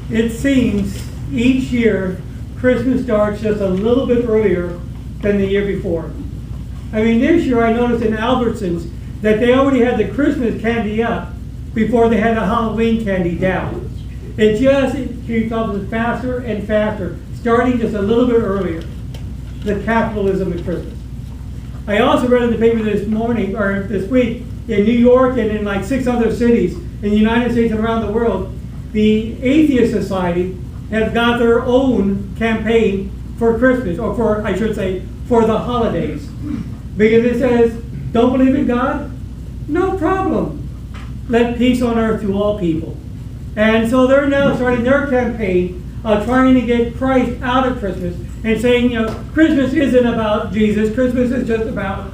It seems each year Christmas starts just a little bit earlier than the year before. I mean, this year I noticed in Albertsons that they already had the Christmas candy up before they had the Halloween candy down. It just keeps up faster and faster, starting just a little bit earlier. The capitalism of Christmas. I also read in the paper this morning, or this week, in New York and in like 6 other cities in the United States and around the world, the Atheist Society has got their own campaign for Christmas, or for, I should say, for the holidays. Because it says, don't believe in God? No problem. Let peace on earth to all people. And so they're now starting their campaign of trying to get Christ out of Christmas and saying, you know, Christmas isn't about Jesus. Christmas is just about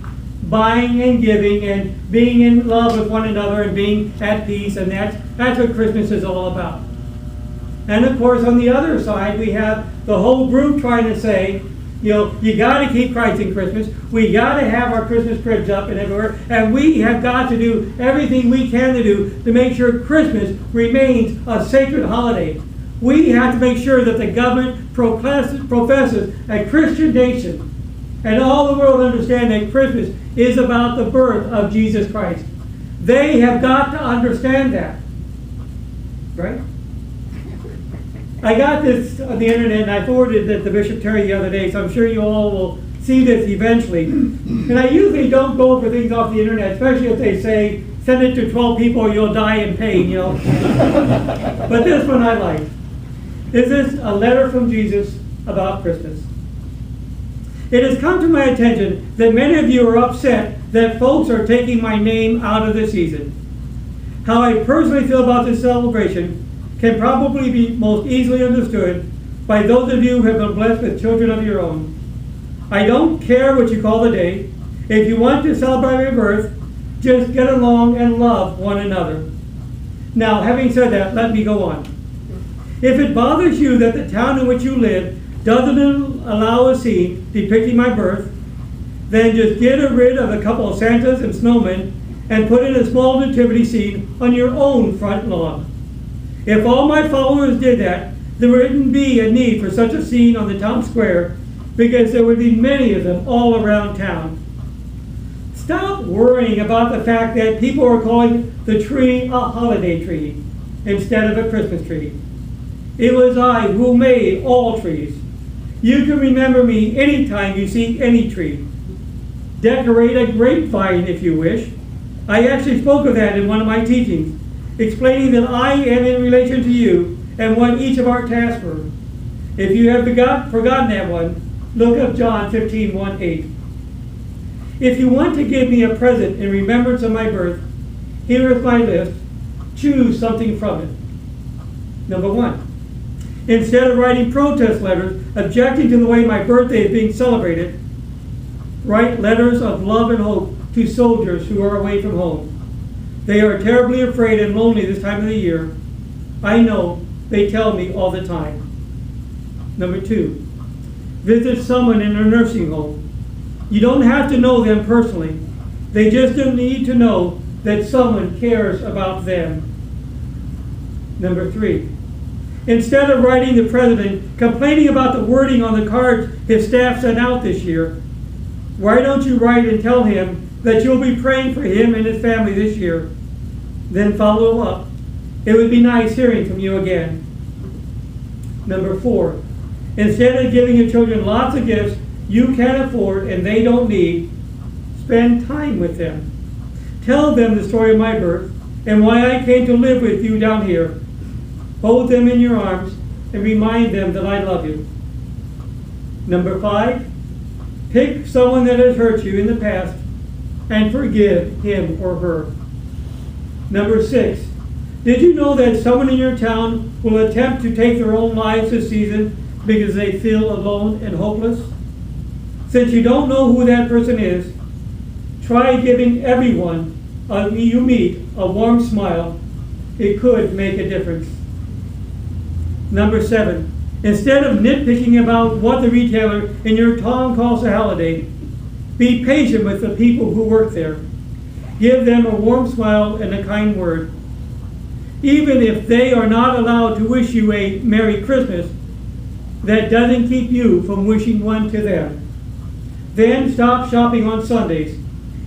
buying and giving and being in love with one another and being at peace. And that's what Christmas is all about. And of course, on the other side, we have the whole group trying to say, you know, you got to keep Christ in Christmas. We got to have our Christmas cribs up and everywhere. And we have got to do everything we can to do to make sure Christmas remains a sacred holiday. We have to make sure that the government professes a Christian nation. And all the world understand that Christmas is about the birth of Jesus Christ. They have got to understand that. Right? I got this on the internet and I forwarded it to Bishop Terry the other day, so I'm sure you all will see this eventually. And I usually don't go for things off the internet, especially if they say, send it to 12 people or you'll die in pain, you know. But this one I like. This is a letter from Jesus about Christmas. It has come to my attention that many of you are upset that folks are taking my name out of the season. How I personally feel about this celebration can probably be most easily understood by those of you who have been blessed with children of your own. I don't care what you call the day. If you want to celebrate my birth, just get along and love one another. Now, having said that, let me go on. If it bothers you that the town in which you live doesn't allow a scene depicting my birth, then just get rid of a couple of Santas and snowmen and put in a small nativity scene on your own front lawn. If all my followers did that, there wouldn't be a need for such a scene on the town square, because there would be many of them all around town. Stop worrying about the fact that people are calling the tree a holiday tree instead of a Christmas tree. It was I who made all trees. You can remember me anytime you see any tree. Decorate a grapevine if you wish. I actually spoke of that in one of my teachings, explaining that I am in relation to you and what each of our tasks were. If you have forgotten that one, look up John 15:1-8. If you want to give me a present in remembrance of my birth, here is my list. Choose something from it. Number 1. Instead of writing protest letters objecting to the way my birthday is being celebrated, write letters of love and hope to soldiers who are away from home. They are terribly afraid and lonely this time of the year. I know, they tell me all the time. Number 2, visit someone in a nursing home. You don't have to know them personally. They just need to know that someone cares about them. Number 3, instead of writing the president complaining about the wording on the cards his staff sent out this year, why don't you write and tell him that you'll be praying for him and his family this year? Then follow up. It would be nice hearing from you again. Number 4, instead of giving your children lots of gifts you can afford and they don't need, spend time with them. Tell them the story of my birth and why I came to live with you down here. Hold them in your arms and remind them that I love you. Number 5, pick someone that has hurt you in the past and forgive him or her. Number 6, did you know that someone in your town will attempt to take their own lives this season because they feel alone and hopeless? Since you don't know who that person is, try giving everyone you meet a warm smile. It could make a difference. Number 7, instead of nitpicking about what the retailer in your town calls a holiday, be patient with the people who work there. Give them a warm smile and a kind word. even if they are not allowed to wish you a Merry Christmas, that doesn't keep you from wishing one to them. Then stop shopping on Sundays.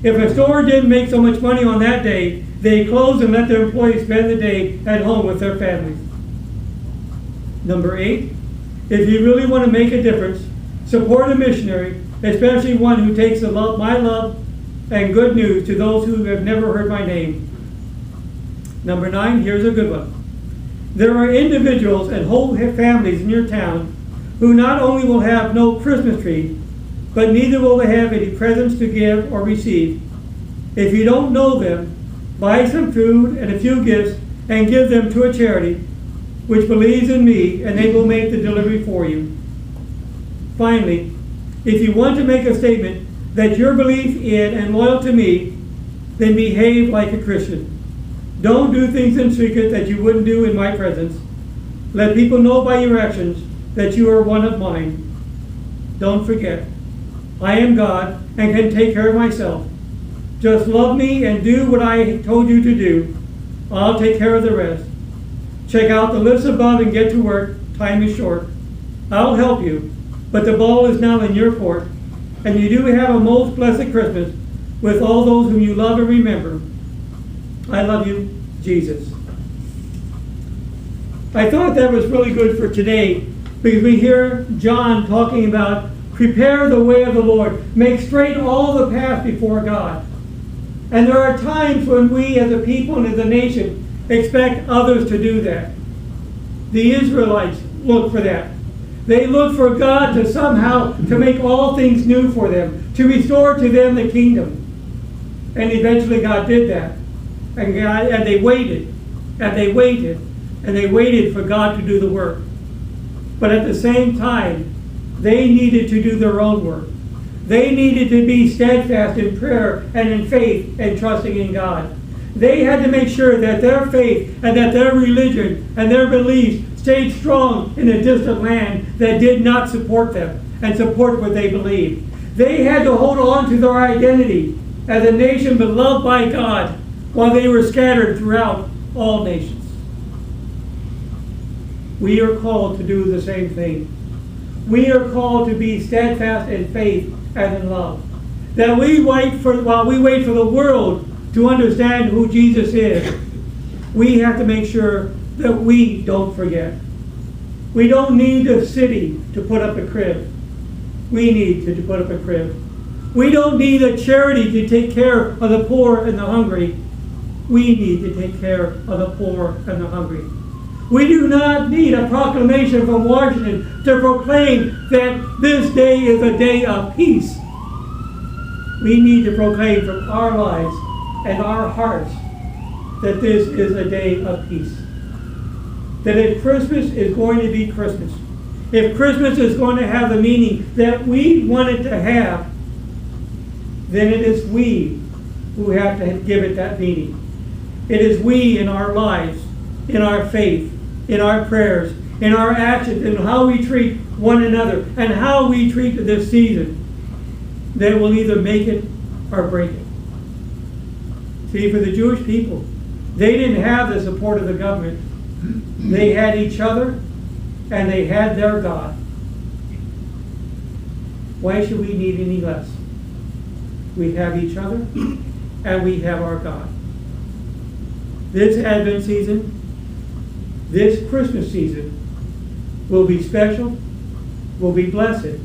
If a store didn't make so much money on that day, they close and let their employees spend the day at home with their families. Number 8, if you really want to make a difference, support a missionary, especially one who takes my love and good news to those who have never heard my name. Number 9, here's a good one. There are individuals and whole families in your town who not only will have no Christmas tree, but neither will they have any presents to give or receive. If you don't know them, buy some food and a few gifts and give them to a charity which believes in me, and they will make the delivery for you. Finally, if you want to make a statement that your belief in and loyal to me, then behave like a Christian. Don't do things in secret that you wouldn't do in my presence. Let people know by your actions that you are one of mine. Don't forget, I am God and can take care of myself. Just love me and do what I told you to do. I'll take care of the rest. Check out the list above and get to work. Time is short. I'll help you, but the ball is now in your court, and you do have a most blessed Christmas with all those whom you love and remember. I love you, Jesus. I thought that was really good for today, because we hear John talking about prepare the way of the Lord, make straight all the path before God. And there are times when we as a people and as a nation expect others to do that. The Israelites look for that. They look for God to somehow to make all things new for them, to restore to them the kingdom. And eventually God did that. And they waited, and they waited, and they waited for God to do the work. But at the same time, they needed to do their own work. They needed to be steadfast in prayer and in faith and trusting in God. They had to make sure that their faith and that their religion and their beliefs stayed strong in a distant land that did not support them and support what they believed. They had to hold on to their identity as a nation beloved by God while they were scattered throughout all nations. We are called to do the same thing. We are called to be steadfast in faith and in love. That while we wait for the world to understand who Jesus is, we have to make sure that we don't forget. We don't need a city to put up a crib. We need to put up a crib. We don't need a charity to take care of the poor and the hungry. We need to take care of the poor and the hungry. We do not need a proclamation from Washington to proclaim that this day is a day of peace. We need to proclaim from our lives and our hearts that this is a day of peace. That if Christmas is going to be Christmas, if Christmas is going to have the meaning that we want it to have, then it is we who have to give it that meaning. It is we in our lives, in our faith, in our prayers, in our actions, in how we treat one another, and how we treat this season, that will either make it or break it. See, for the Jewish people, they didn't have the support of the government. They had each other, and they had their God. Why should we need any less? We have each other, and we have our God. This Advent season, this Christmas season, will be special, will be blessed,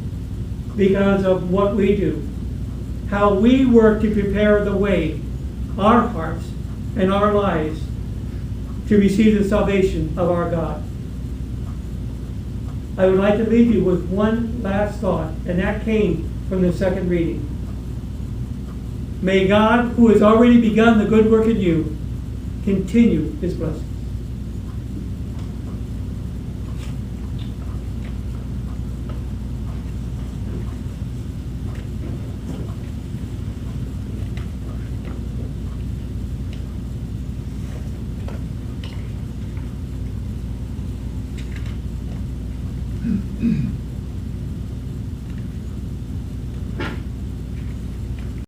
because of what we do. How we work to prepare the way, our hearts and our lives, to receive the salvation of our God. I would like to leave you with one last thought, and that came from the second reading. May God, who has already begun the good work in you, continue his blessing.